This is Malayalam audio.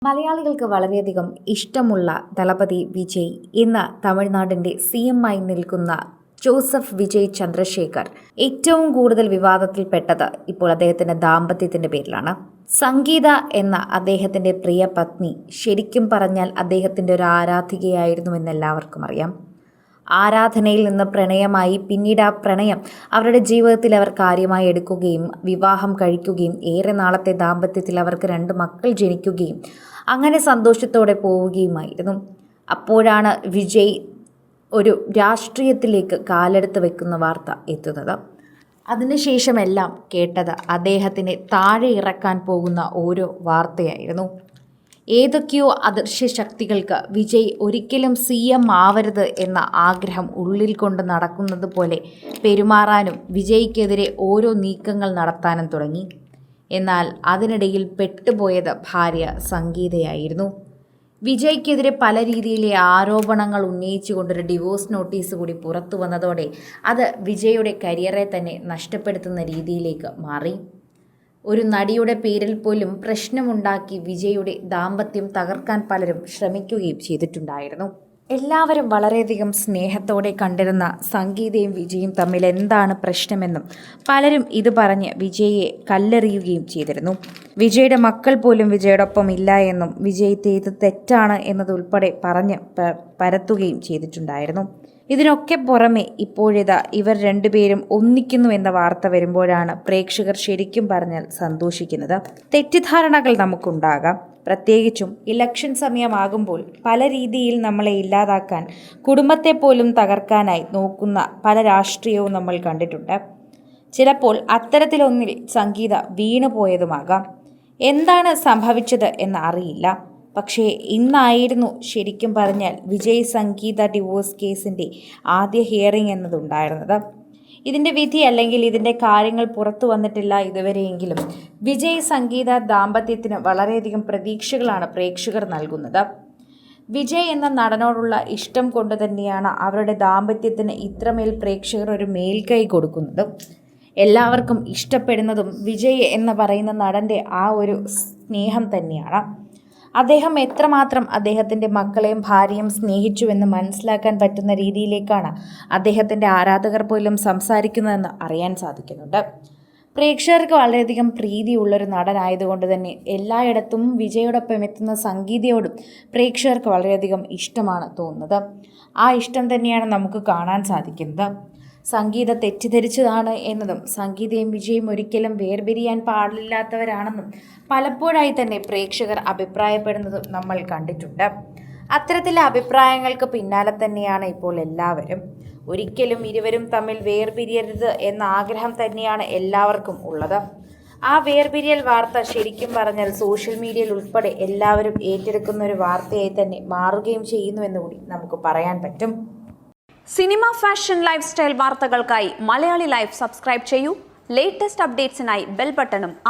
മലയാളികൾക്ക് വളരെയധികം ഇഷ്ടമുള്ള ദളപതി വിജയ് ഇന്ന് തമിഴ്നാടിന്റെ CM ആയി നിൽക്കുന്ന ജോസഫ് വിജയ് ചന്ദ്രശേഖർ ഏറ്റവും കൂടുതൽ വിവാദത്തിൽപ്പെട്ടത് ഇപ്പോൾ അദ്ദേഹത്തിന്റെ ദാമ്പത്യത്തിന്റെ പേരിലാണ്. സംഗീത എന്ന അദ്ദേഹത്തിന്റെ പ്രിയ പത്നി ശരിക്കും പറഞ്ഞാൽ അദ്ദേഹത്തിന്റെ ഒരു ആരാധികയായിരുന്നുവെന്ന് എല്ലാവർക്കും അറിയാം. ആരാധനയിൽ നിന്ന് പ്രണയമായി പിന്നീട് ആ പ്രണയം അവരുടെ ജീവിതത്തിൽ അവർ കാര്യമായി എടുക്കുകയും വിവാഹം കഴിക്കുകയും ഏറെ നാളത്തെ ദാമ്പത്യത്തിൽ അവർക്ക് 2 മക്കൾ ജനിക്കുകയും അങ്ങനെ സന്തോഷത്തോടെ പോവുകയുമായിരുന്നു. അപ്പോഴാണ് വിജയ് ഒരു രാഷ്ട്രീയത്തിലേക്ക് കാലെടുത്ത് വെക്കുന്ന വാർത്ത എത്തുന്നത്. അതിനുശേഷമെല്ലാം കേട്ടത് അദ്ദേഹത്തിനെ താഴെ ഇറക്കാൻ പോകുന്ന ഓരോ വാർത്തയായിരുന്നു. ഏതൊക്കെയോ അദൃശ്യ ശക്തികൾക്ക് വിജയ് ഒരിക്കലും CM ആവരുത് എന്ന ആഗ്രഹം ഉള്ളിൽ കൊണ്ട് നടക്കുന്നത് പോലെ പെരുമാറാനും വിജയ്ക്കെതിരെ ഓരോ നീക്കങ്ങൾ നടത്താനും തുടങ്ങി. എന്നാൽ അതിനിടയിൽ പെട്ടുപോയത് ഭാര്യ സംഗീതയായിരുന്നു. വിജയ്ക്കെതിരെ പല രീതിയിലെ ആരോപണങ്ങൾ ഉന്നയിച്ചുകൊണ്ടൊരു ഡിവോഴ്സ് നോട്ടീസ് കൂടി പുറത്തു വന്നതോടെ അത് വിജയുടെ കരിയറെ തന്നെ നഷ്ടപ്പെടുത്തുന്ന രീതിയിലേക്ക് മാറി. ഒരു നടിയുടെ പേരിൽ പോലും പ്രശ്നമുണ്ടാക്കി വിജയുടെ ദാമ്പത്യം തകർക്കാൻ പലരും ശ്രമിക്കുകയും ചെയ്തിട്ടുണ്ടായിരുന്നു. എല്ലാവരും വളരെയധികം സ്നേഹത്തോടെ കണ്ടിരുന്ന സംഗീതയും വിജയും തമ്മിൽ എന്താണ് പ്രശ്നമെന്നും പലരും ഇത് പറഞ്ഞ് വിജയെ കല്ലെറിയുകയും ചെയ്തിരുന്നു. വിജയുടെ മക്കൾ പോലും വിജയോടൊപ്പം ഇല്ല എന്നും വിജയ് ചെയ്ത് തെറ്റാണ് എന്നതുൾപ്പെടെ പറഞ്ഞ് പരത്തുകയും ചെയ്തിട്ടുണ്ടായിരുന്നു. ഇതിനൊക്കെ പുറമെ ഇപ്പോഴിതാ ഇവർ 2 പേരും ഒന്നിക്കുന്നു എന്ന വാർത്ത വരുമ്പോഴാണ് പ്രേക്ഷകർ ശരിക്കും പറഞ്ഞാൽ സന്തോഷിക്കുന്നത്. തെറ്റിദ്ധാരണകൾ നമുക്കുണ്ടാകാം. പ്രത്യേകിച്ചും ഇലക്ഷൻ സമയമാകുമ്പോൾ പല രീതിയിൽ നമ്മളെ ഇല്ലാതാക്കാൻ, കുടുംബത്തെ പോലും തകർക്കാനായി നോക്കുന്ന പല രാഷ്ട്രീയവും നമ്മൾ കണ്ടിട്ടുണ്ട്. ചിലപ്പോൾ അത്തരത്തിലൊന്നിൽ സംഗീത വീണുപോയതുമാകാം. എന്താണ് സംഭവിച്ചത് എന്ന് അറിയില്ല. പക്ഷേ ഇന്നായിരുന്നു ശരിക്കും പറഞ്ഞാൽ വിജയ് സംഗീത ഡിവോഴ്സ് കേസിൻ്റെ ആദ്യ ഹിയറിംഗ് എന്നതുണ്ടായിരുന്നത്. ഇതിൻ്റെ വിധി അല്ലെങ്കിൽ ഇതിൻ്റെ കാര്യങ്ങൾ പുറത്തു വന്നിട്ടില്ല ഇതുവരെയെങ്കിലും. വിജയ് സംഗീത ദാമ്പത്യത്തിന് വളരെയധികം പ്രതീക്ഷകളാണ് പ്രേക്ഷകർ നൽകുന്നത്. വിജയ് എന്ന നടനോടുള്ള ഇഷ്ടം കൊണ്ട് തന്നെയാണ് അവരുടെ ദാമ്പത്യത്തിന് ഇത്രമേൽ പ്രേക്ഷകർ ഒരു മേൽക്കൈ കൊടുക്കുന്നതും എല്ലാവർക്കും ഇഷ്ടപ്പെടുന്നതും വിജയ് എന്ന് പറയുന്ന നടൻ്റെ ആ ഒരു സ്നേഹം തന്നെയാണ്. അദ്ദേഹം എത്രമാത്രം അദ്ദേഹത്തിൻ്റെ മക്കളെയും ഭാര്യയും സ്നേഹിച്ചുവെന്ന് മനസ്സിലാക്കാൻ പറ്റുന്ന രീതിയിലേക്കാണ് അദ്ദേഹത്തിൻ്റെ ആരാധകർ പോലും സംസാരിക്കുന്നതെന്ന് അറിയാൻ സാധിക്കുന്നുണ്ട്. പ്രേക്ഷകർക്ക് വളരെയധികം പ്രീതിയുള്ളൊരു നടനായതുകൊണ്ട് തന്നെ എല്ലായിടത്തും വിജയോടൊപ്പം എത്തുന്ന സംഗീതയോടും പ്രേക്ഷകർക്ക് വളരെയധികം ഇഷ്ടമാണ് തോന്നുന്നത്. ആ ഇഷ്ടം തന്നെയാണ് നമുക്ക് കാണാൻ സാധിക്കുന്നത്. സംഗീത തെറ്റിദ്ധരിച്ചതാണ് എന്നതും സംഗീതയും വിജയും ഒരിക്കലും വേർപിരിയാൻ പാടില്ലാത്തവരാണെന്നും പലപ്പോഴായി തന്നെ പ്രേക്ഷകർ അഭിപ്രായപ്പെടുന്നതും നമ്മൾ കണ്ടിട്ടുണ്ട്. അത്തരത്തിലെ അഭിപ്രായങ്ങൾക്ക് പിന്നാലെ തന്നെയാണ് ഇപ്പോൾ എല്ലാവരും. ഒരിക്കലും ഇരുവരും തമ്മിൽ വേർപിരിയരുത് എന്ന ആഗ്രഹം തന്നെയാണ് എല്ലാവർക്കും ഉള്ളത്. ആ വേർപിരിയൽ വാർത്ത ശരിക്കും പറഞ്ഞാൽ സോഷ്യൽ മീഡിയയിൽ ഉൾപ്പെടെ എല്ലാവരും ഏറ്റെടുക്കുന്ന ഒരു വാർത്തയായി തന്നെ മാറുകയും ചെയ്യുന്നുവെന്നുകൂടി നമുക്ക് പറയാൻ പറ്റും. സിനിമ, ഫാഷൻ, ലൈഫ് സ്റ്റൈൽ വാർത്തകൾക്കായി മലയാളി ലൈഫ് സബ്സ്ക്രൈബ് ചെയ്യൂ. ലേറ്റസ്റ്റ് അപ്ഡേറ്റ്സിനായി ബെൽ ബട്ടണും അമർത്തുക.